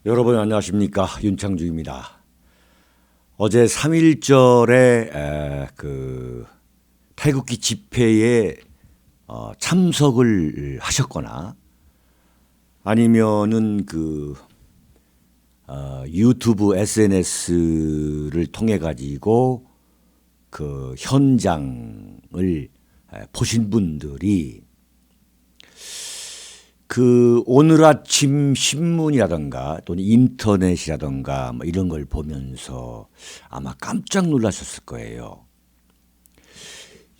여러분 안녕하십니까, 윤창주입니다. 어제 3.1절에 태극기 집회에 참석을 하셨거나 아니면은 유튜브 SNS를 통해 가지고 그 현장을 보신 분들이 오늘 아침 신문이라던가 또는 인터넷이라던가 뭐 이런 걸 보면서 아마 깜짝 놀라셨을 거예요.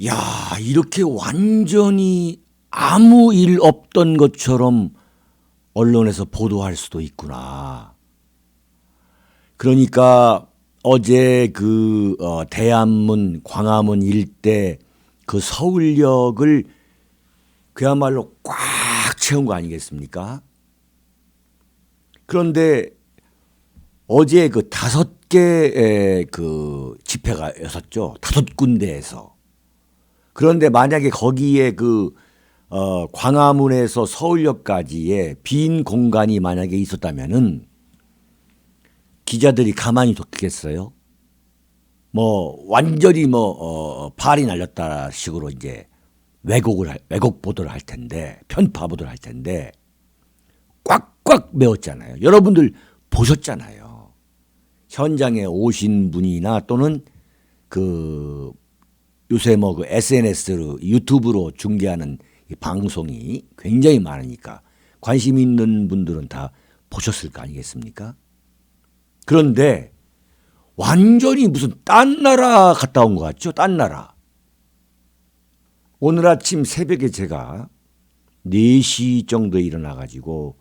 야, 이렇게 완전히 아무 일 없던 것처럼 언론에서 보도할 수도 있구나. 그러니까 어제 대안문, 광화문 일대 그 서울역을 그야말로 꽉 채운 거 아니겠습니까? 그런데 어제 5개 집회가였었죠. 5군데에서. 그런데 만약에 거기에 광화문에서 서울역까지의 빈 공간이 만약에 있었다면은 기자들이 가만히 뒀겠어요? 완전히 발이 날렸다 식으로 이제 왜곡 보도를 할 텐데, 편파 보도를 할 텐데, 꽉꽉 메웠잖아요. 여러분들 보셨잖아요. 현장에 오신 분이나 또는 요새 SNS로, 유튜브로 중계하는 이 방송이 굉장히 많으니까 관심 있는 분들은 다 보셨을 거 아니겠습니까? 그런데 완전히 무슨 딴 나라 갔다 온 것 같죠? 딴 나라. 오늘 아침 새벽에 제가 4시 정도에 일어나가지고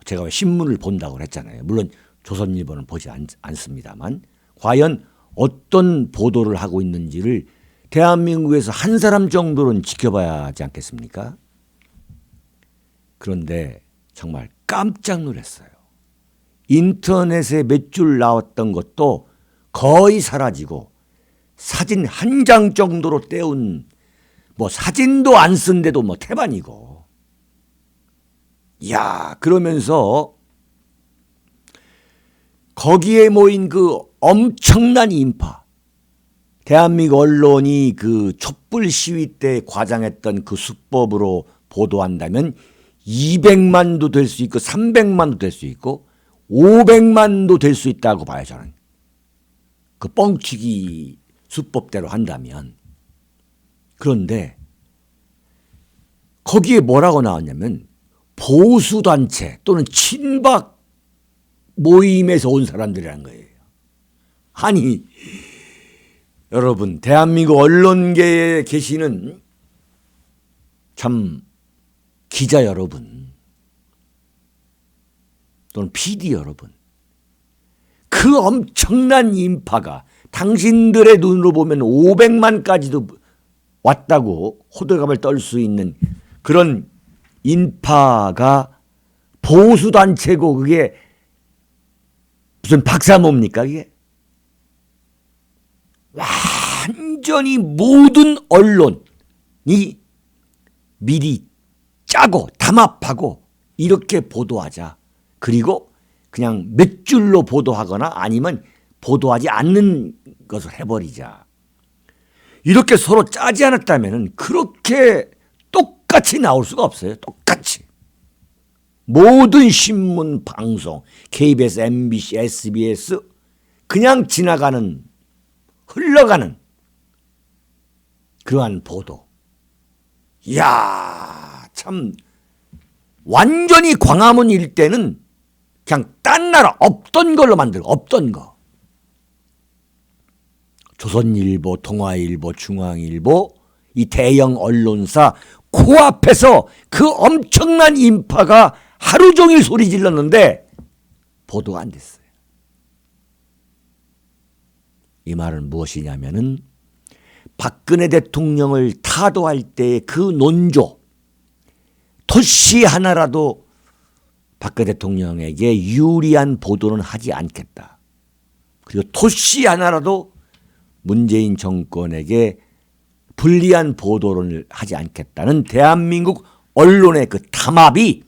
제가 신문을 본다고 했잖아요. 물론 조선일보는 보지 않습니다만 과연 어떤 보도를 하고 있는지를 대한민국에서 한 사람 정도는 지켜봐야 하지 않겠습니까? 그런데 정말 깜짝 놀랐어요. 인터넷에 몇 줄 나왔던 것도 거의 사라지고 사진 한 장 정도로 떼운 사진도 안 쓴데도 태반이고. 야, 그러면서 거기에 모인 엄청난 인파. 대한민국 언론이 촛불 시위 때 과장했던 수법으로 보도한다면 200만도 될 수 있고 300만도 될 수 있고 500만도 될 수 있다고 봐요, 저는. 뻥튀기 수법대로 한다면. 그런데 거기에 뭐라고 나왔냐면 보수단체 또는 친박 모임에서 온 사람들이라는 거예요. 아니, 여러분, 대한민국 언론계에 계시는 참 기자 여러분 또는 PD 여러분, 그 엄청난 인파가 당신들의 눈으로 보면 500만까지도 왔다고 호들갑을 떨 수 있는 그런 인파가 보수단체고 그게 무슨 박사모입니까 그게? 완전히 모든 언론이 미리 짜고 담합하고 이렇게 보도하자. 그리고 그냥 몇 줄로 보도하거나 아니면 보도하지 않는 것을 해버리자. 이렇게 서로 짜지 않았다면 그렇게 똑같이 나올 수가 없어요. 똑같이. 모든 신문, 방송, KBS, MBC, SBS 그냥 지나가는, 흘러가는 그러한 보도. 이야, 참 완전히 광화문 일대는 그냥 딴 나라 없던 걸로 만들고 없던 거. 조선일보, 동아일보, 중앙일보 이 대형 언론사 코앞에서 그 엄청난 인파가 하루 종일 소리 질렀는데 보도가 안 됐어요. 이 말은 무엇이냐면은 박근혜 대통령을 타도할 때의 그 논조, 토시 하나라도 박근혜 대통령에게 유리한 보도는 하지 않겠다. 그리고 토시 하나라도 문재인 정권에게 불리한 보도를 하지 않겠다는 대한민국 언론의 그 담합이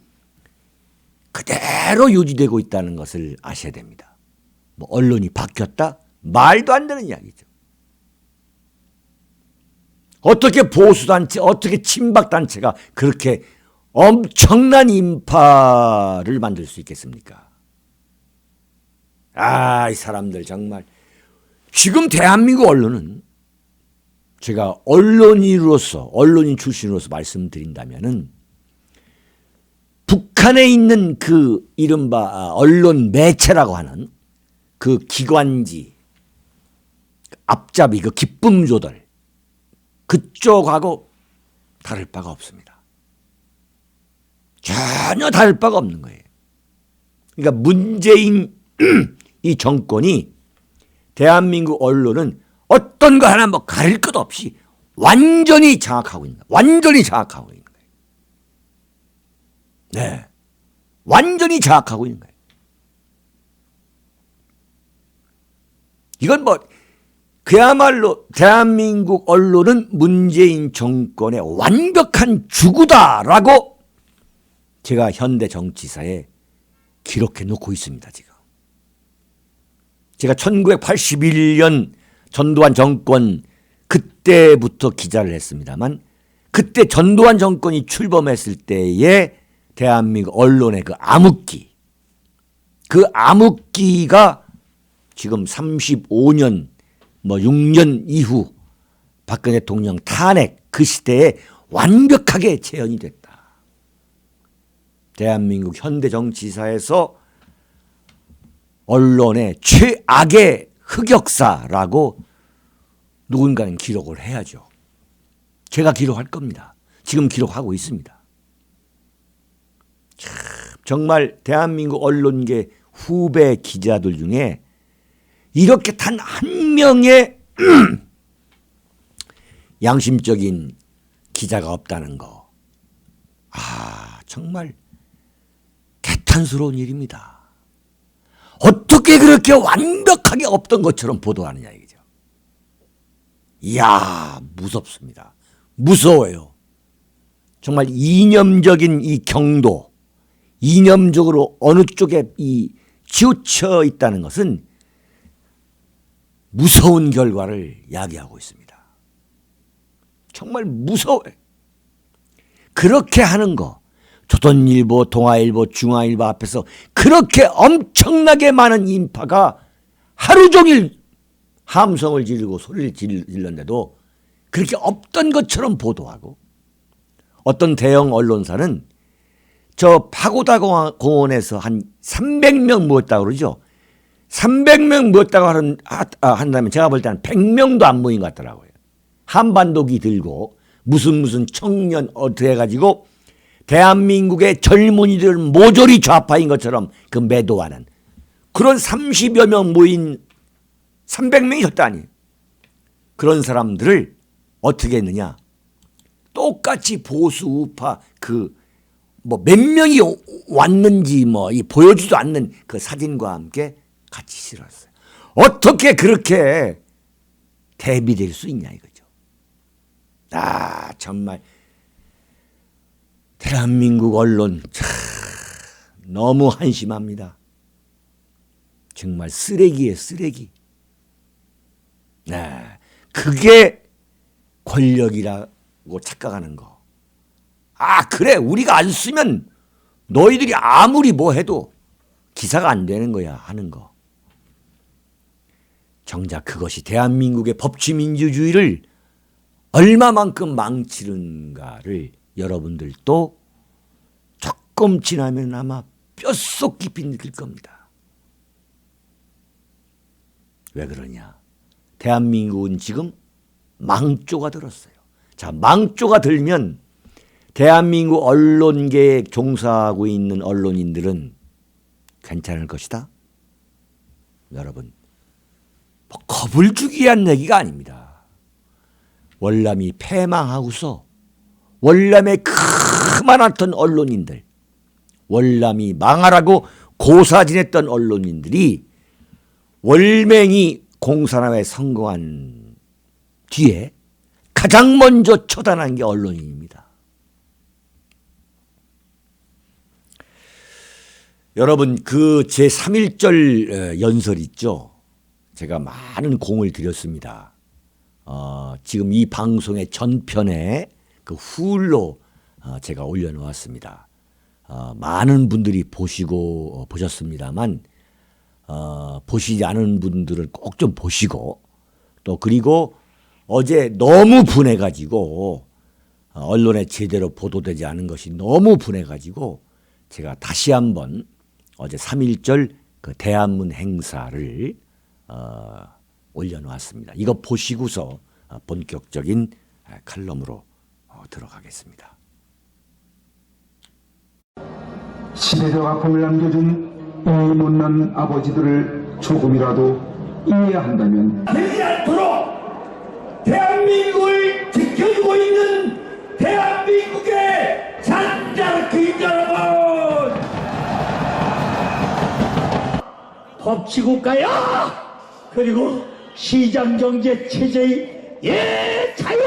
그대로 유지되고 있다는 것을 아셔야 됩니다. 뭐 언론이 바뀌었다? 말도 안 되는 이야기죠. 어떻게 보수단체, 어떻게 친박단체가 그렇게 엄청난 인파를 만들 수 있겠습니까? 이 사람들 정말. 지금 대한민국 언론은 제가 언론인 출신으로서 말씀드린다면은 북한에 있는 그 이른바 언론 매체라고 하는 그 기관지, 앞잡이, 그 기쁨 조달, 그쪽하고 다를 바가 없습니다. 전혀 다를 바가 없는 거예요. 그러니까 문재인 이 정권이 대한민국 언론은 어떤 거 하나 뭐 가릴 것 없이 완전히 장악하고 있는 거예요. 완전히 장악하고 있는 거예요. 네. 완전히 장악하고 있는 거예요. 이건 뭐 그야말로 대한민국 언론은 문재인 정권의 완벽한 주구다라고 제가 현대 정치사에 기록해 놓고 있습니다. 지금. 제가 1981년 전두환 정권 그때부터 기자를 했습니다만 그때 전두환 정권이 출범했을 때의 대한민국 언론의 그 암흑기, 그 암흑기가 지금 35년 6년 이후 박근혜 대통령 탄핵 그 시대에 완벽하게 재현이 됐다. 대한민국 현대 정치사에서 언론의 최악의 흑역사라고 누군가는 기록을 해야죠. 제가 기록할 겁니다. 지금 기록하고 있습니다. 참, 정말 대한민국 언론계 후배 기자들 중에 이렇게 단 한 명의 양심적인 기자가 없다는 거. 정말 개탄스러운 일입니다. 어떻게 그렇게 완벽하게 없던 것처럼 보도하느냐 이거죠. 이야, 무섭습니다. 무서워요. 정말 이념적인 이 경도, 이념적으로 어느 쪽에 이 치우쳐 있다는 것은 무서운 결과를 야기하고 있습니다. 정말 무서워요. 그렇게 하는 거, 조선일보, 동아일보, 중앙일보 앞에서 그렇게 엄청나게 많은 인파가 하루 종일 함성을 지르고 소리를 질렀는데도 그렇게 없던 것처럼 보도하고, 어떤 대형 언론사는 저 파고다 공원에서 한 300명 모였다고 그러죠. 300명 모였다고 한다면 제가 볼 때는 100명도 안 모인 것 같더라고요. 한반도기 들고 무슨 청년 해가지고 대한민국의 젊은이들 모조리 좌파인 것처럼 그 매도하는 그런 30여 명 모인 300명이 였다니. 그런 사람들을 어떻게 했느냐. 똑같이 보수 우파 몇 명이 왔는지 이 보여주지도 않는 그 사진과 함께 같이 실었어요. 어떻게 그렇게 대비될 수 있냐 이거죠. 정말 대한민국 언론 참 너무 한심합니다. 정말 쓰레기예요, 쓰레기. 그게 권력이라고 착각하는 거. 그래, 우리가 안 쓰면 너희들이 아무리 뭐 해도 기사가 안 되는 거야 하는 거. 정작 그것이 대한민국의 법치민주주의를 얼마만큼 망치는가를 여러분들도 조금 지나면 아마 뼛속 깊이 느낄 겁니다. 왜 그러냐? 대한민국은 지금 망조가 들었어요. 자, 망조가 들면 대한민국 언론계에 종사하고 있는 언론인들은 괜찮을 것이다. 여러분, 겁을 주기 위한 얘기가 아닙니다. 월남이 패망하고서 월남에 그만했던 언론인들, 월남이 망하라고 고사지냈던 언론인들이 월맹이 공산화에 성공한 뒤에 가장 먼저 처단한 게 언론인입니다. 여러분 그 제3.1절 연설 있죠. 제가 많은 공을 들였습니다. 지금 이 방송의 전편에 그 후일로 제가 올려놓았습니다. 많은 분들이 보시고 보셨습니다만 보시지 않은 분들은 꼭 좀 보시고 또 그리고 어제 너무 분해가지고 언론에 제대로 보도되지 않은 것이 너무 분해가지고 제가 다시 한번 어제 3.1절 그 대한문 행사를 올려놓았습니다. 이거 보시고서 본격적인 칼럼으로 들어가겠습니다. 시대적 아픔을 남겨준 이 못난 아버지들을 조금이라도 이해한다면 되지 않도록 대한민국을 지켜주고 있는 대한민국의 잔자르크인 여러분, 법치국가야 그리고 시장경제 체제의 자유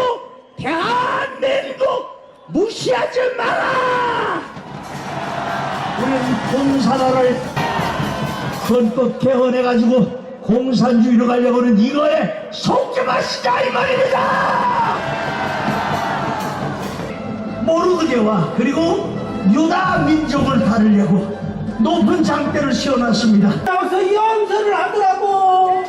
대한민국 무시하지 마라. 우리는 공산화를 헌법 개헌해가지고 공산주의로 가려고 하는 이거에 속지 마시자 이 말입니다. 모르드게와 그리고 유다 민족을 다루려고 높은 장대를 씌워놨습니다. 나와서 연설을 하더라고.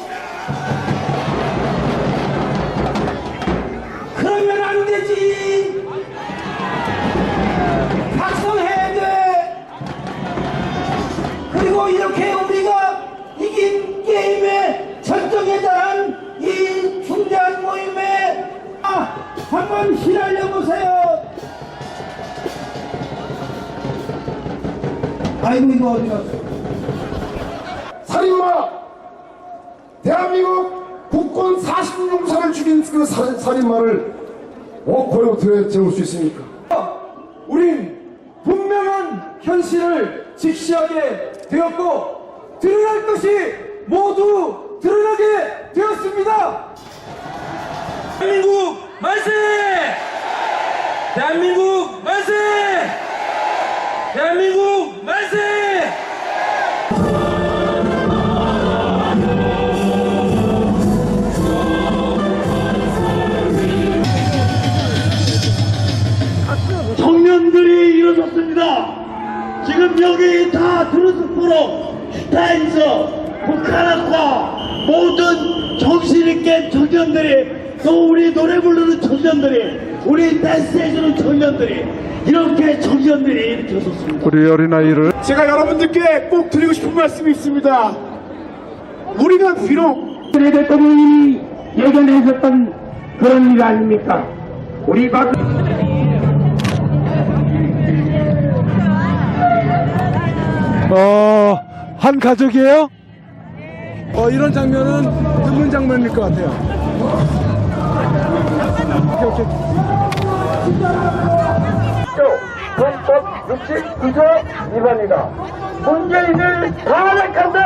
그러면 안 되지. 각성해야 돼. 그리고 이렇게 우리가 이긴 게임의 절정에 달한 이 중대한 모임에 한번 휘날려 보세요. 아이고 이거 어디 갔어? 살인마! 대한민국 국군 46사를 죽인 그 살인마를 어떻게 어떻게 재울 수 있습니까? 우린 분명한 현실을 직시하게 되었고 드러날 것이 모두 드러나게 되었습니다. 대한민국 만세! 대한민국 만세! 대한민국 만세! 청년들이 일어섰습니다. 지금 여기 다 드루스포로 슈타인서 북한학과 모든 정신있게 청년들이 또 우리 노래 부르는 청년들이 우리 댄스 해주는 청년들이 이렇게 청년들이 이렇게 섰습니다. 우리 어린아이를 제가 여러분들께 꼭 드리고 싶은 말씀이 있습니다. 우리가 비록 대통령이 예견하셨던 그런 일 아닙니까? 우리 박 한 가족이에요? 이런 장면은 드문 장면일 것 같아요. 헌법 69조 위반이다. 문재인을 탄핵한다.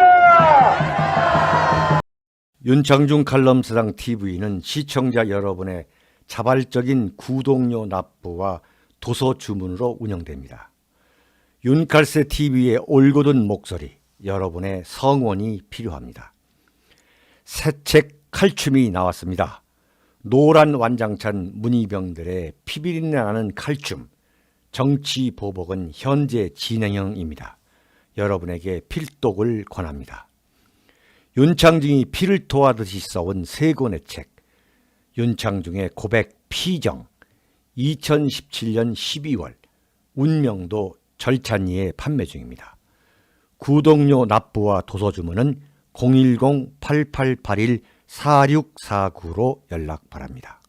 윤창중 칼럼사상 TV는 시청자 여러분의 자발적인 구독료 납부와 도서 주문으로 운영됩니다. 윤칼세 TV의 올곧은 목소리, 여러분의 성원이 필요합니다. 새 책 칼춤이 나왔습니다. 노란 완장찬 문희병들의 피비린내 나는 칼춤, 정치 보복은 현재 진행형입니다. 여러분에게 필독을 권합니다. 윤창중이 피를 토하듯이 써온 세 권의 책, 윤창중의 고백 피정, 2017년 12월, 운명도 절찬리에 판매 중입니다. 구독료 납부와 도서 주문은 010-8881-4649로 연락 바랍니다.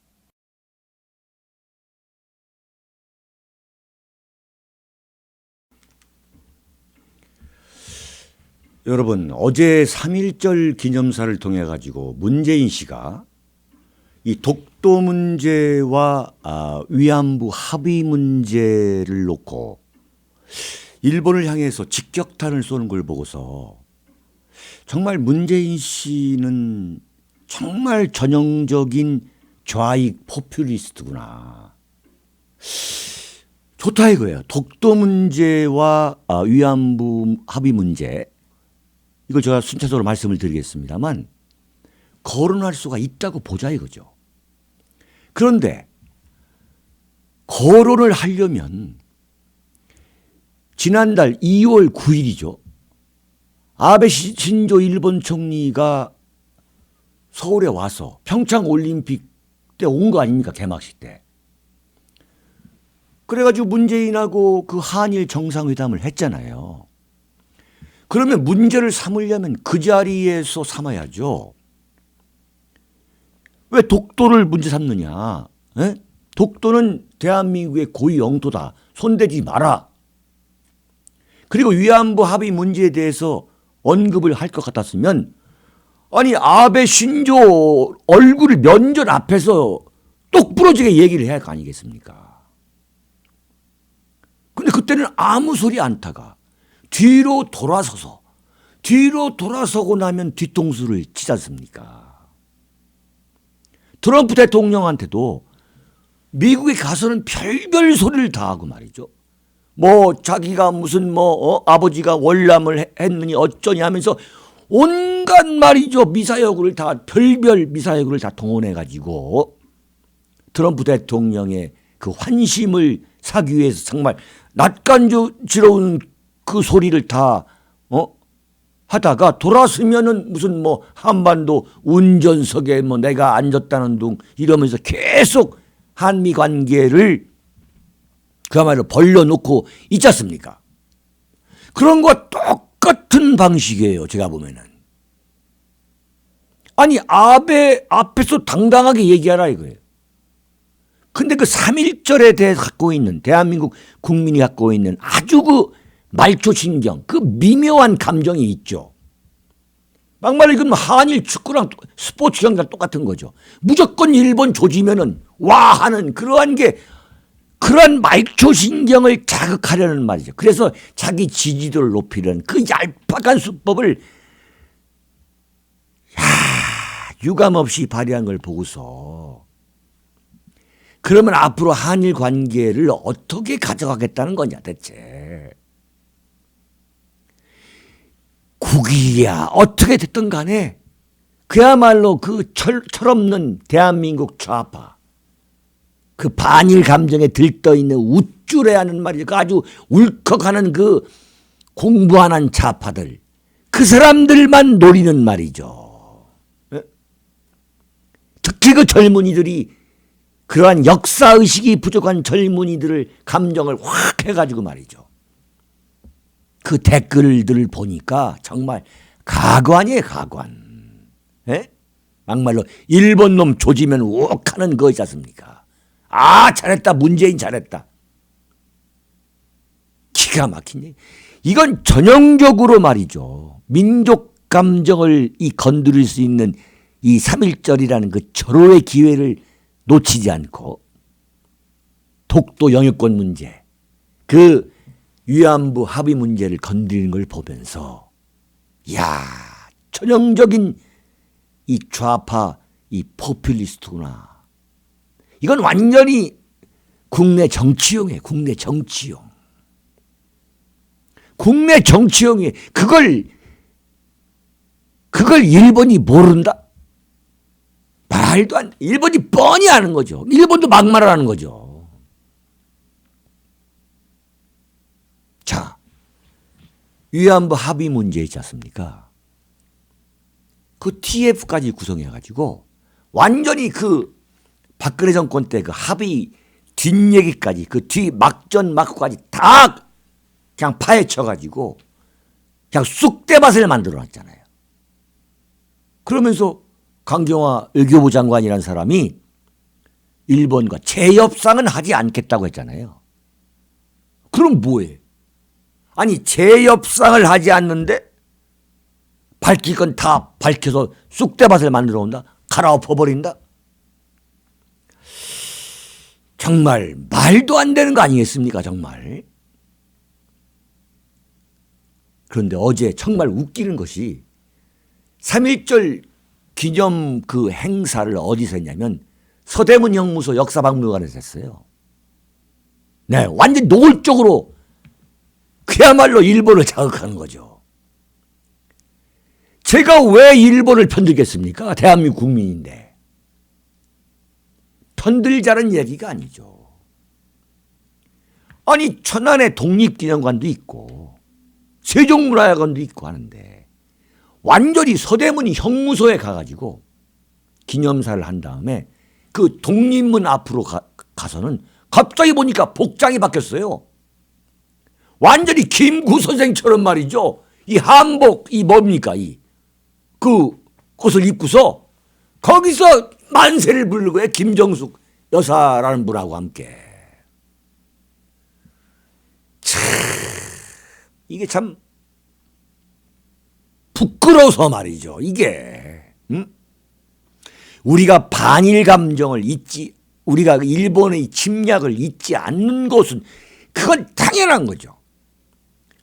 여러분, 어제 3.1절 기념사를 통해 가지고 문재인 씨가 이 독도 문제와 위안부 합의 문제를 놓고 일본을 향해서 직격탄을 쏘는 걸 보고서 정말 문재인 씨는 정말 전형적인 좌익 포퓰리스트구나. 좋다 이거예요. 독도 문제와 위안부 합의 문제, 이걸 제가 순차적으로 말씀을 드리겠습니다만 거론할 수가 있다고 보자 이거죠. 그런데 거론을 하려면 지난달 2월 9일이죠. 아베 신조 일본 총리가 서울에 와서 평창 올림픽 때 온 거 아닙니까? 개막식 때. 그래가지고 문재인하고 그 한일 정상회담을 했잖아요. 그러면 문제를 삼으려면 그 자리에서 삼아야죠. 왜 독도를 문제 삼느냐? 에? 독도는 대한민국의 고유 영토다. 손대지 마라. 그리고 위안부 합의 문제에 대해서 언급을 할 것 같았으면, 아니 아베 신조 얼굴을 면전 앞에서 똑부러지게 얘기를 해야 할 거 아니겠습니까? 근데 그때는 아무 소리 안 타가 뒤로 돌아서고 나면 뒤통수를 치지 않습니까? 트럼프 대통령한테도 미국에 가서는 별별 소리를 다 하고 말이죠. 뭐 자기가 무슨 아버지가 월남을 했느니 어쩌니 하면서 온갖 말이죠. 미사여구를 다 별별 미사여구를 다 동원해 가지고 트럼프 대통령의 그 환심을 사기 위해서 정말 낯간지러운 그 소리를 다 하다가 돌아서면은 무슨 한반도 운전석에 내가 앉았다는 둥 이러면서 계속 한미 관계를 그야말로 벌려놓고 있지 않습니까? 그런 거와 똑같은 방식이에요. 제가 보면은. 아니 아베 앞에서 당당하게 얘기하라 이거예요. 근데 그 3.1절에 대해서 갖고 있는 대한민국 국민이 갖고 있는 아주 그 말초신경, 그 미묘한 감정이 있죠. 막말로 이건 한일 축구랑 스포츠 경기랑 똑같은 거죠. 무조건 일본 조지면은 와 하는 그러한 말초신경을 자극하려는 말이죠. 그래서 자기 지지도를 높이려는 그 얄팍한 수법을 유감없이 발휘한 걸 보고서 그러면 앞으로 한일 관계를 어떻게 가져가겠다는 거냐 대체. 국익이야 어떻게 됐든 간에 그야말로 그 철없는 대한민국 좌파, 그 반일 감정에 들떠있는 우쭐해하는 말이죠. 그 아주 울컥하는 그 공부 안 한 좌파들, 그 사람들만 노리는 말이죠. 특히 그 젊은이들이 그러한 역사의식이 부족한 젊은이들을 감정을 확 해가지고 말이죠. 그 댓글들을 보니까 정말 가관이에요, 가관. 막말로 일본 놈 조지면 욱하는 거 있지 않습니까? 아, 잘했다. 문재인 잘했다. 기가 막히네. 이건 전형적으로 말이죠. 민족 감정을 건드릴 수 있는 이 3.1절이라는 그 절호의 기회를 놓치지 않고 독도 영유권 문제, 그 위안부 합의 문제를 건드리는 걸 보면서 야, 전형적인 이 좌파 이 포퓰리스트구나. 이건 완전히 국내 정치용이에요. 국내 정치용. 국내 정치용이 그걸 일본이 모른다? 말도 안 돼. 일본이 뻔히 아는 거죠. 일본도 막말하는 거죠. 자, 위안부 합의 문제 있지 않습니까? 그 TF까지 구성해가지고 완전히 그 박근혜 정권 때 그 합의 뒷얘기까지 그 뒤 막전 막후까지 다 그냥 파헤쳐가지고 그냥 쑥대밭을 만들어놨잖아요. 그러면서 강경화 외교부 장관이라는 사람이 일본과 재협상은 하지 않겠다고 했잖아요. 그럼 뭐해? 아니 재협상을 하지 않는데 밝힐 건 다 밝혀서 쑥대밭을 만들어 온다? 갈아엎어버린다? 정말 말도 안 되는 거 아니겠습니까? 정말. 그런데 어제 정말 웃기는 것이 3.1절 기념 그 행사를 어디서 했냐면 서대문 형무소 역사박물관에서 했어요. 네, 완전 노골적으로 그야말로 일본을 자극하는 거죠. 제가 왜 일본을 편들겠습니까? 대한민국 국민인데. 편들자는 얘기가 아니죠. 아니, 천안에 독립기념관도 있고 세종문화회관도 있고 하는데 완전히 서대문이 형무소에 가가지고 기념사를 한 다음에 그 독립문 앞으로 가서는 갑자기 보니까 복장이 바뀌었어요. 완전히 김구 선생처럼 말이죠. 이 한복, 이 뭡니까? 그 옷을 입고서 거기서 만세를 부르는 거예요. 김정숙 여사라는 분하고 함께. 참, 이게 참 부끄러워서 말이죠. 이게. 우리가 반일 감정을 잊지, 우리가 일본의 침략을 잊지 않는 것은 그건 당연한 거죠.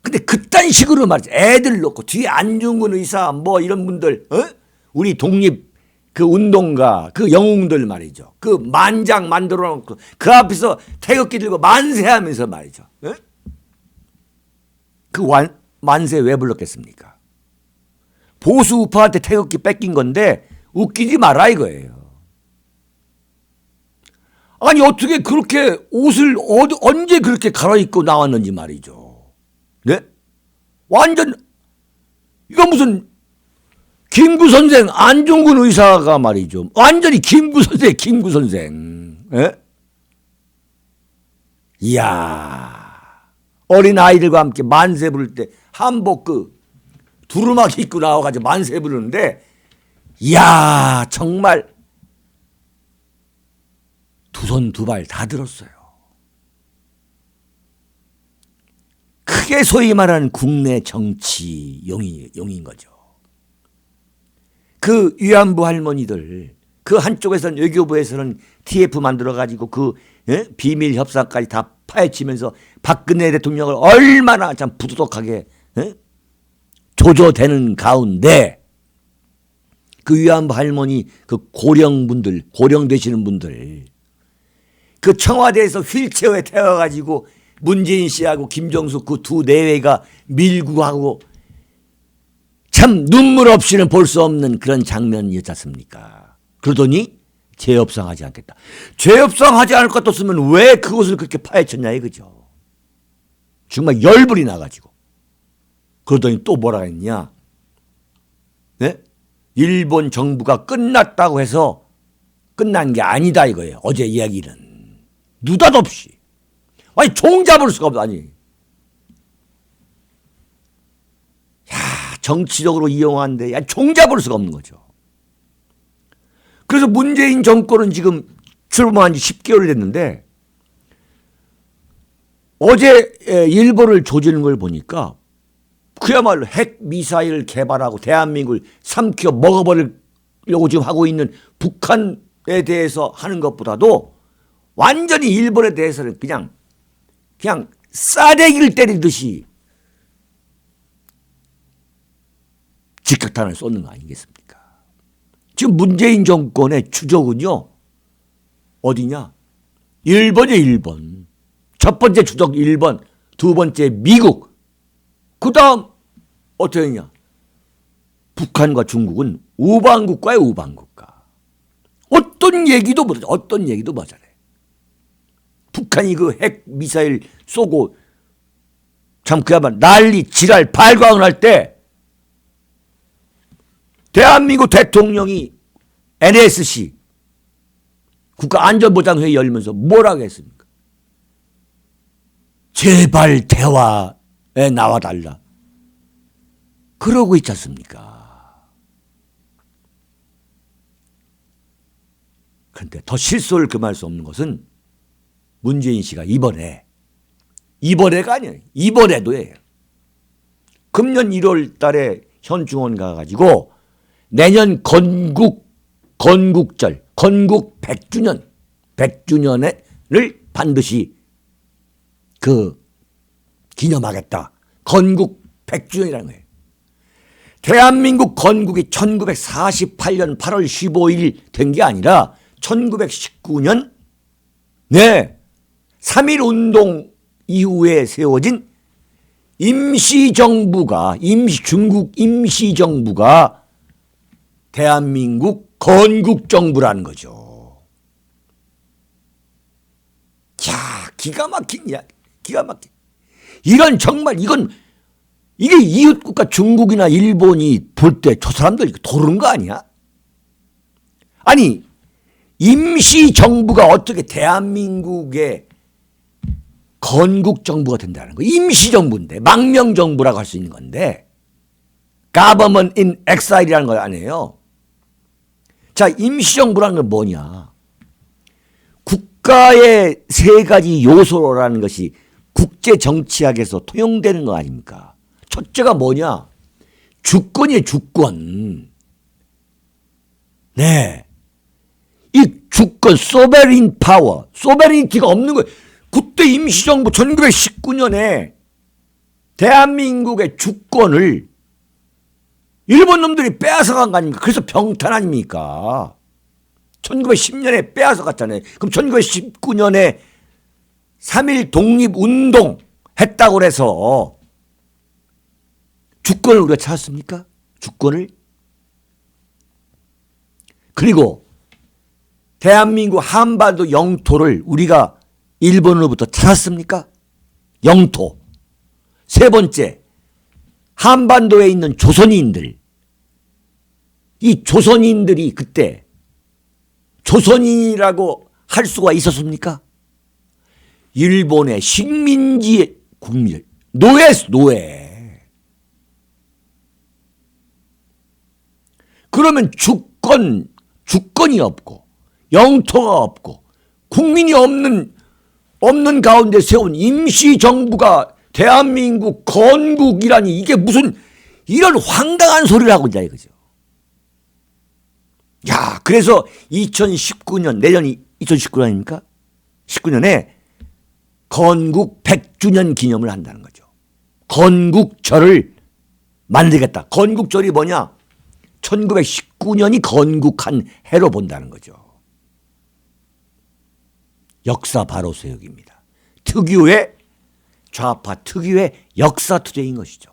근데 그딴 식으로 말이죠. 애들 놓고 뒤에 안중근 의사 뭐 이런 분들, 우리 독립 그 운동가, 그 영웅들 말이죠. 그 만장 만들어 놓고 그 앞에서 태극기 들고 만세하면서 말이죠. 그 만세 왜 불렀겠습니까? 보수 우파한테 태극기 뺏긴 건데 웃기지 마라 이거예요. 아니 어떻게 그렇게 옷을 언제 그렇게 갈아입고 나왔는지 말이죠. 네? 완전 이거 무슨 김구 선생, 안중근 의사가 말이죠. 완전히 김구 선생, 김구 선생. 예? 이야, 어린 아이들과 함께 만세 부를 때 한복 그 두루마기 입고 나와가지고 만세 부르는데, 이야, 정말 두 손 두 발 다 들었어요. 크게 소위 말하는 국내 정치 용인 거죠. 그 위안부 할머니들, 그 한쪽에서는 외교부에서는 TF 만들어가지고 그 비밀 협상까지 다 파헤치면서 박근혜 대통령을 얼마나 참 부도덕하게 조져대는 가운데 그 위안부 할머니 그 고령분들, 고령 되시는 분들 그 청와대에서 휠체어에 태워가지고 문재인 씨하고 김정숙 그 두 내외가 밀고 하고 참 눈물 없이는 볼 수 없는 그런 장면이었지 않습니까? 그러더니 재협상하지 않겠다. 재협상하지 않을 것 같았으면 왜 그것을 그렇게 파헤쳤냐 이거죠. 정말 열불이 나가지고. 그러더니 또 뭐라 했냐. 네? 일본 정부가 끝났다고 해서 끝난 게 아니다 이거예요. 어제 이야기는. 느닷없이. 아니 종 잡을 수가 없다. 아니. 정치적으로 이용하는데 종 잡을 수가 없는 거죠. 그래서 문재인 정권은 지금 출범한 지 10개월 됐는데 어제 일본을 조지는 걸 보니까 그야말로 핵 미사일 개발하고 대한민국을 삼켜 먹어버리려고 지금 하고 있는 북한에 대해서 하는 것보다도 완전히 일본에 대해서는 그냥 싸대기를 때리듯이 직격탄을 쏘는 거 아니겠습니까? 지금 문재인 정권의 추적은요, 어디냐? 일본이에요, 일본. 첫 번째 추적 일본, 두 번째 미국, 그 다음 어떻게 했냐? 북한과 중국은 우방국가예요, 우방국가. 어떤 얘기도 못하죠. 어떤 얘기도 못하네. 북한이 그 핵 미사일 쏘고 참 그야말로 난리 지랄 발광을 할 때 대한민국 대통령이 NSC 국가안전보장회의 열면서 뭐라고 했습니까? 제발 대화에 나와달라. 그러고 있지 않습니까? 그런데 더 실소를 금할 수 없는 것은 문재인 씨가 이번에가 아니에요. 이번에도예요. 금년 1월 달에 현충원 가가지고 내년 건국절, 건국 100주년을 반드시 기념하겠다. 건국 100주년이라는 거예요. 대한민국 건국이 1948년 8월 15일 된 게 아니라 1919년 3.1 운동 이후에 세워진 중국 임시정부가 대한민국 건국정부라는 거죠. 자, 기가 막힌. 이게 이웃국가 중국이나 일본이 볼 때 저 사람들 도르는 거 아니야? 아니, 임시정부가 어떻게 대한민국의 건국정부가 된다는 거예요. 임시정부인데, 망명정부라고 할 수 있는 건데, government in exile이라는 거 아니에요. 자, 임시정부라는 건 뭐냐? 국가의 세 가지 요소라는 것이 국제정치학에서 통용되는 거 아닙니까? 첫째가 뭐냐? 주권이에요, 주권. 네. 이 주권, sovereign power, sovereignty가 없는 거예요. 그때 임시정부 1919년에 대한민국의 주권을 일본 놈들이 빼앗아간 거 아닙니까? 그래서 병탄 아닙니까? 1910년에 빼앗아갔잖아요. 그럼 1919년에 3.1 독립운동 했다고 그래서 주권을 우리가 찾았습니까? 주권을? 그리고 대한민국 한반도 영토를 우리가 일본으로부터 찾았습니까? 영토. 세 번째, 한반도에 있는 조선인들. 이 조선인들이 그때 조선인이라고 할 수가 있었습니까? 일본의 식민지 국민, 노예. 그러면 주권이 없고 영토가 없고 국민이 없는 가운데 세운 임시정부가 대한민국 건국이라니 이게 무슨 이런 황당한 소리를 하고 있냐 이거죠. 야, 그래서 2019년, 내년이 2019년 아닙니까? 19년에 건국 100주년 기념을 한다는 거죠. 건국절을 만들겠다. 건국절이 뭐냐? 1919년이 건국한 해로 본다는 거죠. 역사 바로 세우기입니다. 특유의 좌파 특유의 역사 투쟁인 것이죠.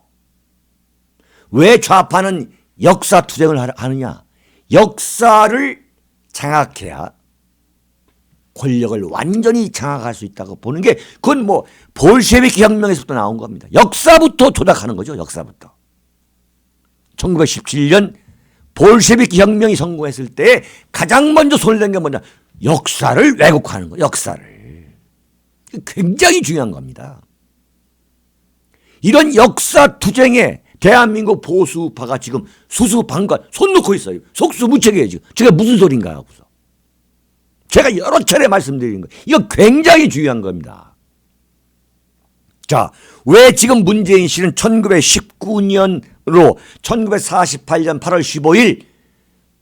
왜 좌파는 역사 투쟁을 하느냐? 역사를 장악해야 권력을 완전히 장악할 수 있다고 보는 게 그건 뭐 볼셰비키 혁명에서부터 나온 겁니다. 역사부터 조작하는 거죠. 역사부터. 1917년 볼셰비키 혁명이 성공했을 때 가장 먼저 손을 댄 게 뭐냐? 역사를 왜곡하는 거예요. 역사를. 굉장히 중요한 겁니다. 이런 역사 투쟁에 대한민국 보수파가 지금 수수방관 손 놓고 있어요. 속수무책이에요. 지금. 제가 무슨 소린가 하고서. 제가 여러 차례 말씀드린 거예요. 이거 굉장히 중요한 겁니다. 자, 왜 지금 문재인 씨는 1919년으로 1948년 8월 15일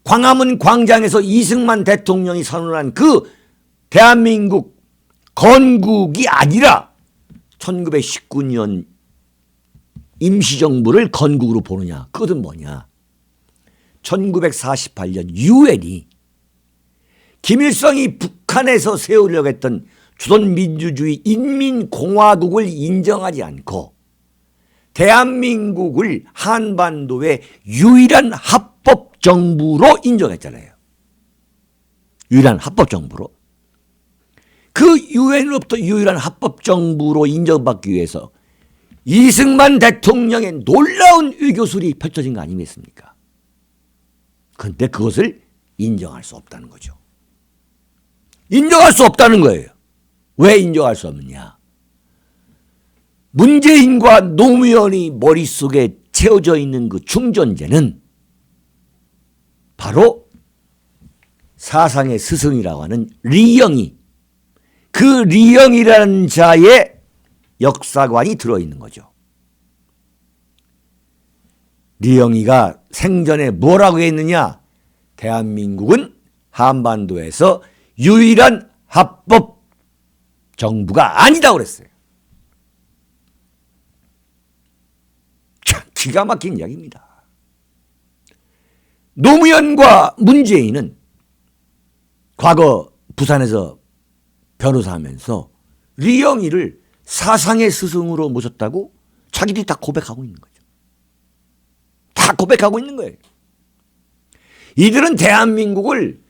광화문 광장에서 이승만 대통령이 선언한 그 대한민국 건국이 아니라 1919년 임시정부를 건국으로 보느냐? 그것은 뭐냐? 1948년 유엔이 김일성이 북한에서 세우려고 했던 조선민주주의 인민공화국을 인정하지 않고 대한민국을 한반도의 유일한 합법정부로 인정했잖아요. 유일한 합법정부로. 그 유엔으로부터 유일한 합법정부로 인정받기 위해서 이승만 대통령의 놀라운 외교술이 펼쳐진 거 아니겠습니까? 그런데 그것을 인정할 수 없다는 거죠. 인정할 수 없다는 거예요. 왜 인정할 수 없느냐? 문재인과 노무현이 머릿속에 채워져 있는 그 충전재는 바로 사상의 스승이라고 하는 리영이, 그 리영이라는 자의 역사관이 들어있는 거죠. 리영이가 생전에 뭐라고 했느냐? 대한민국은 한반도에서 유일한 합법 정부가 아니다고 그랬어요. 참 기가 막힌 이야기입니다. 노무현과 문재인은 과거 부산에서 변호사하면서 리영이를 사상의 스승으로 모셨다고 자기들이 다 고백하고 있는 거죠. 다 고백하고 있는 거예요. 이들은 대한민국을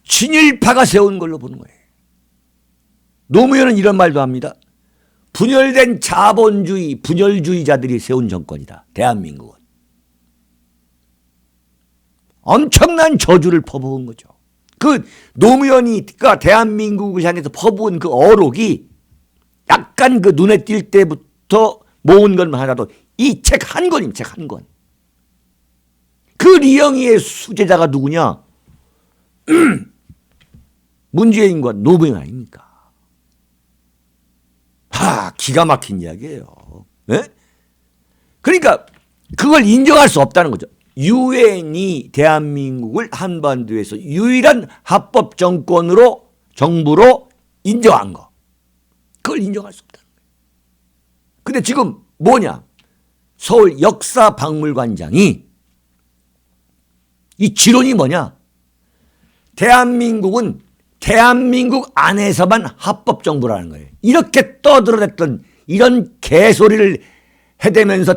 친일파가 세운 걸로 보는 거예요. 노무현은 이런 말도 합니다. 분열된 자본주의, 분열주의자들이 세운 정권이다. 대한민국은. 엄청난 저주를 퍼부은 거죠. 그 노무현이가 대한민국을 향해서 퍼부은 그 어록이 약간 그 눈에 띌 때부터 모은 것만 하나도 이 책 한 권입니다. 책 한 권. 그 리영이의 수제자가 누구냐? 문재인과 노무현 아닙니까? 기가 막힌 이야기예요. 네? 그러니까 그걸 인정할 수 없다는 거죠. 유엔이 대한민국을 한반도에서 유일한 합법 정권으로 정부로 인정한 거. 그걸 인정할 수 없다는 거예요. 근데 지금 뭐냐? 서울 역사박물관장이 이 지론이 뭐냐? 대한민국은 대한민국 안에서만 합법 정부라는 거예요. 이렇게 떠들어댔던 이런 개소리를 해대면서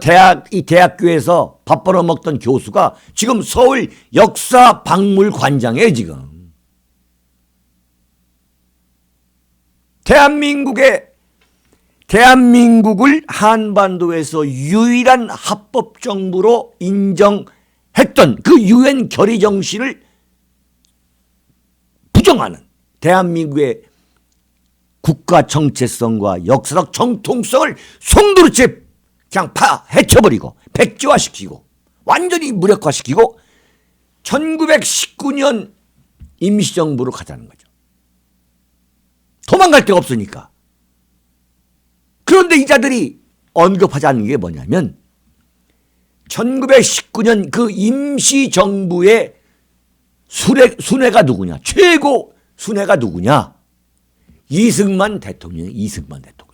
이 대학교에서 밥 벌어 먹던 교수가 지금 서울 역사박물관장이에요, 지금. 대한민국을 한반도에서 유일한 합법 정부로 인정했던 그 유엔 결의 정신을 부정하는 대한민국의 국가 정체성과 역사적 정통성을 송두리째 그냥 해쳐버리고 백지화시키고 완전히 무력화시키고 1919년 임시정부로 가자는 거죠. 도망갈 데가 없으니까. 그런데 이 자들이 언급하지 않는 게 뭐냐면 1919년 그 임시정부의 순회가 누구냐? 최고 순회가 누구냐? 이승만 대통령이에요. 이승만 대통령.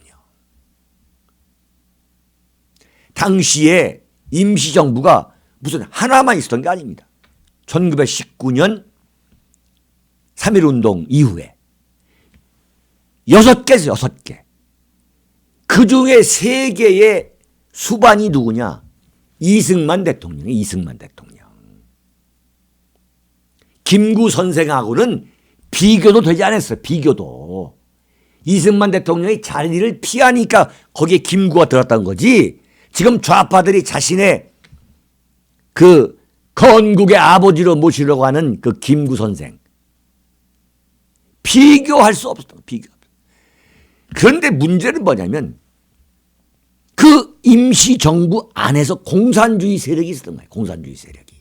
당시에 임시정부가 무슨 하나만 있었던 게 아닙니다. 1919년 3.1운동 이후에 6개에서 6개. 그 중에 3개의 수반이 누구냐? 이승만 대통령이에요. 이승만 대통령. 김구 선생하고는 비교도 되지 않았어요. 비교도. 이승만 대통령이 자리를 피하니까 거기에 김구가 들었다는 거지. 지금 좌파들이 자신의 그 건국의 아버지로 모시려고 하는 그 김구 선생. 비교할 수 없었던 비교. 그런데 문제는 뭐냐면 그 임시정부 안에서 공산주의 세력이 있었던 거예요. 공산주의 세력이.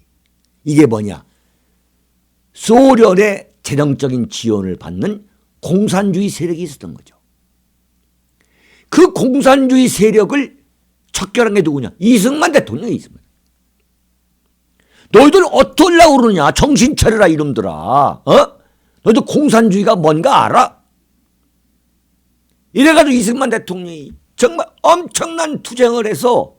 이게 뭐냐? 소련의 재정적인 지원을 받는 공산주의 세력이 있었던 거죠. 그 공산주의 세력을 척결한 게 누구냐? 이승만 대통령이 있습니다. 너희들 어쩌려고 그러느냐? 정신 차려라 이놈들아. 너희들 공산주의가 뭔가 알아? 이래가지고 이승만 대통령이 정말 엄청난 투쟁을 해서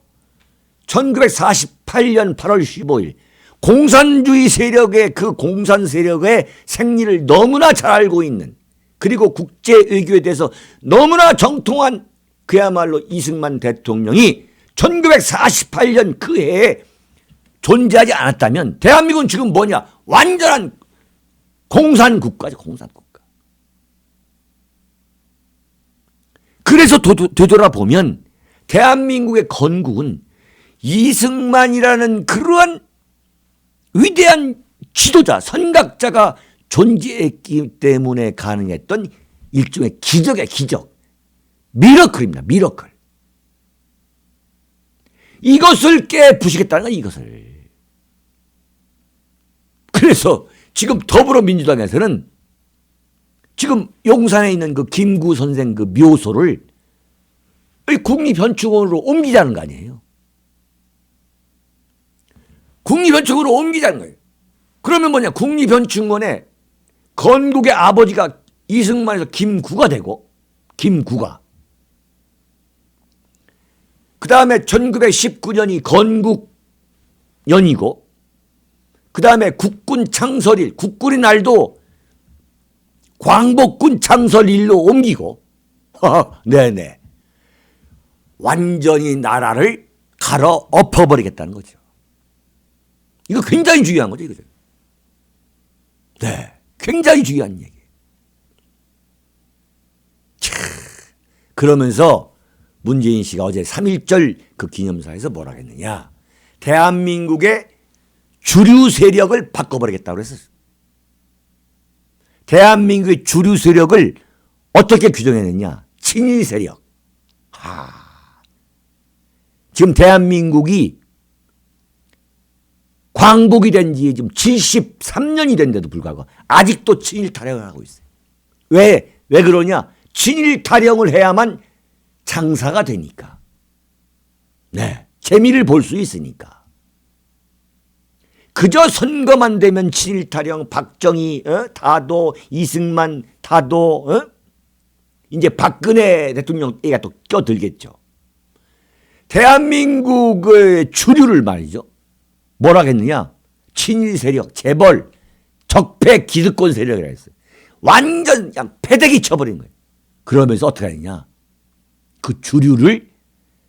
1948년 8월 15일 공산주의 세력의 그 공산 세력의 생리를 너무나 잘 알고 있는 그리고 국제외교에 대해서 너무나 정통한 그야말로 이승만 대통령이 1948년 그 해에 존재하지 않았다면 대한민국은 지금 뭐냐? 완전한 공산국가죠. 공산국가. 그래서 되돌아보면 대한민국의 건국은 이승만이라는 그러한 위대한 지도자, 선각자가 존재했기 때문에 가능했던 일종의 기적의 기적. 미러클입니다. 미러클. 이것을 깨부시겠다는 거야, 이것을. 그래서 지금 더불어민주당에서는 지금 용산에 있는 그 김구 선생 그 묘소를 국립현충원으로 옮기자는 거 아니에요. 국립현충원으로 옮기자는 거예요. 그러면 뭐냐? 국립현충원에 건국의 아버지가 이승만에서 김구가 되고, 김구가. 그 다음에 1919년이 건국년이고, 그 다음에 국군 창설일, 국군의 날도 광복군 창설일로 옮기고, 네네. 완전히 나라를 갈아 엎어버리겠다는 거죠. 이거 굉장히 중요한 거죠. 이거죠. 네. 굉장히 중요한 얘기예요. 그러면서 문재인 씨가 어제 3.1절 그 기념사에서 뭐라 했느냐. 대한민국의 주류 세력을 바꿔버리겠다고 그랬었어요. 대한민국의 주류 세력을 어떻게 규정했느냐. 친일 세력. 지금 대한민국이 광복이 된 지 지금 73년이 된데도 불구하고 아직도 친일 타령을 하고 있어요. 왜 그러냐? 친일 타령을 해야만 장사가 되니까. 네. 재미를 볼 수 있으니까. 그저 선거만 되면 친일 타령, 박정희, 다도, 이승만, 다도, 이제 박근혜 대통령 얘가 또 껴들겠죠. 대한민국의 주류를 말이죠. 뭐라 했느냐? 친일 세력, 재벌, 적폐 기득권 세력이라 했어요. 완전 그냥 패대기 쳐버린 거예요. 그러면서 어떻게 하느냐? 그 주류를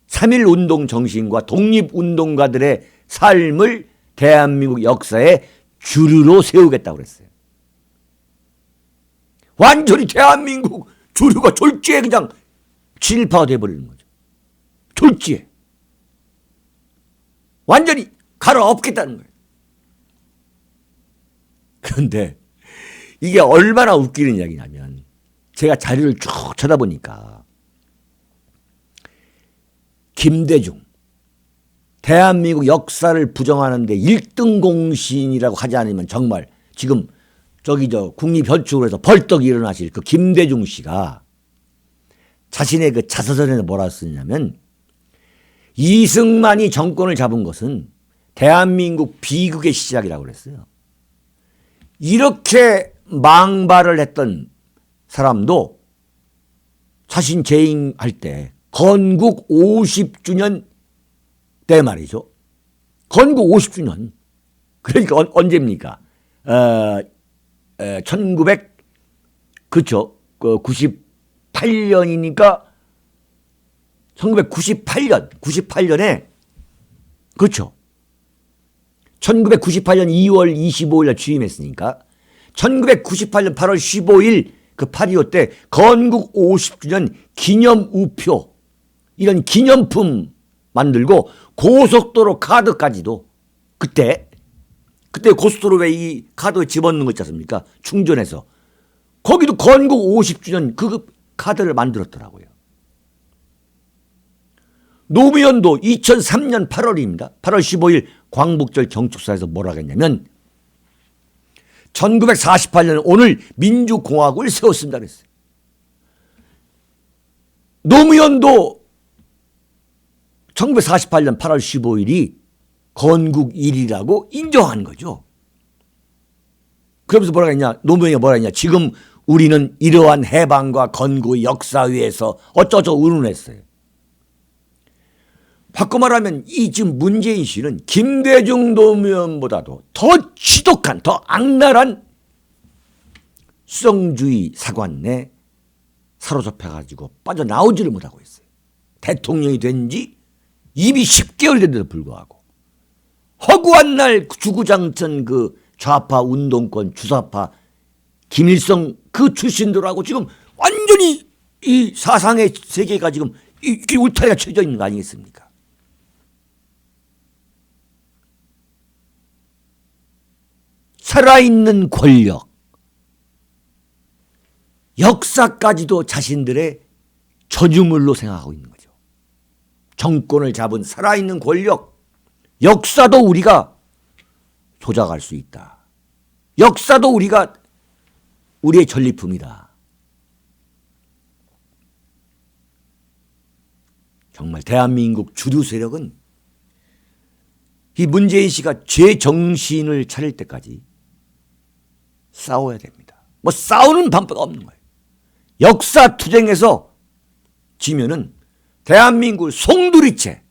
3.1운동 정신과 독립운동가들의 삶을 대한민국 역사의 주류로 세우겠다고 그랬어요. 완전히 대한민국 주류가 졸지에 그냥 친일파가 돼버리는 거죠. 졸지에. 완전히 갈아엎겠다는 거예요. 그런데 이게 얼마나 웃기는 이야기냐면 제가 자료를 쭉 쳐다보니까 김대중 대한민국 역사를 부정하는데 1등 공신이라고 하지 않으면 정말 지금 국립현충으로 해서 벌떡 일어나실 그 김대중 씨가 자신의 그 자서전에서 뭐라 쓰냐면 이승만이 정권을 잡은 것은 대한민국 비극의 시작이라고 그랬어요. 이렇게 망발을 했던 사람도 자신 재임할 때 건국 50주년 때 말이죠. 건국 50주년. 그러니까 언제입니까? 98년이니까 98년에 그렇죠. 1998년 2월 25일 취임했으니까 1998년 8월 15일 그 8.25 때 건국 50주년 기념우표 이런 기념품 만들고 고속도로 카드까지도 그때 고속도로에 이 카드 집어넣는 거 있지 않습니까? 충전해서 거기도 건국 50주년 그 카드를 만들었더라고요. 노무현도 2003년 8월입니다. 8월 15일 광복절 경축사에서 뭐라 했냐면 1948년 오늘 민주공화국을 세웠습니다 그랬어요. 노무현도 1948년 8월 15일이 건국일이라고 인정한 거죠. 그러면서 뭐라 했냐? 노무현이 뭐라 했냐? 지금 우리는 이러한 해방과 건국의 역사 위에서 어쩌고 의논했어요. 바꿔 말하면 이 지금 문재인 씨는 김대중 노무현보다도 더 지독한, 더 악랄한 수성주의 사관에 사로잡혀가지고 빠져나오지를 못하고 있어요. 대통령이 된 지 이미 10개월 됐는데도 불구하고 허구한 날 주구장천 그 좌파 운동권 주사파 김일성 그 출신들하고 지금 완전히 이 사상의 세계가 지금 이게 울타리가 쳐져 있는 거 아니겠습니까? 살아있는 권력, 역사까지도 자신들의 저주물로 생각하고 있는 거죠. 정권을 잡은 살아있는 권력, 역사도 우리가 조작할 수 있다. 역사도 우리가 우리의 전리품이다. 정말 대한민국 주류 세력은 이 문재인 씨가 제정신을 차릴 때까지 싸워야 됩니다. 뭐 싸우는 방법 없는 거예요. 역사 투쟁에서 지면은 대한민국을 송두리째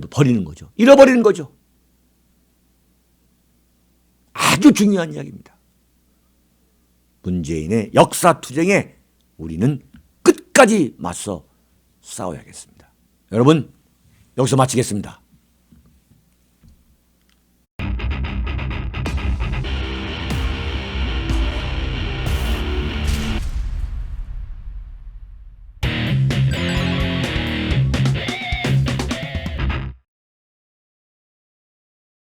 버리는 거죠. 잃어버리는 거죠. 아주 중요한 이야기입니다. 문재인의 역사투쟁에 우리는 끝까지 맞서 싸워야겠습니다. 여러분, 여기서 마치겠습니다.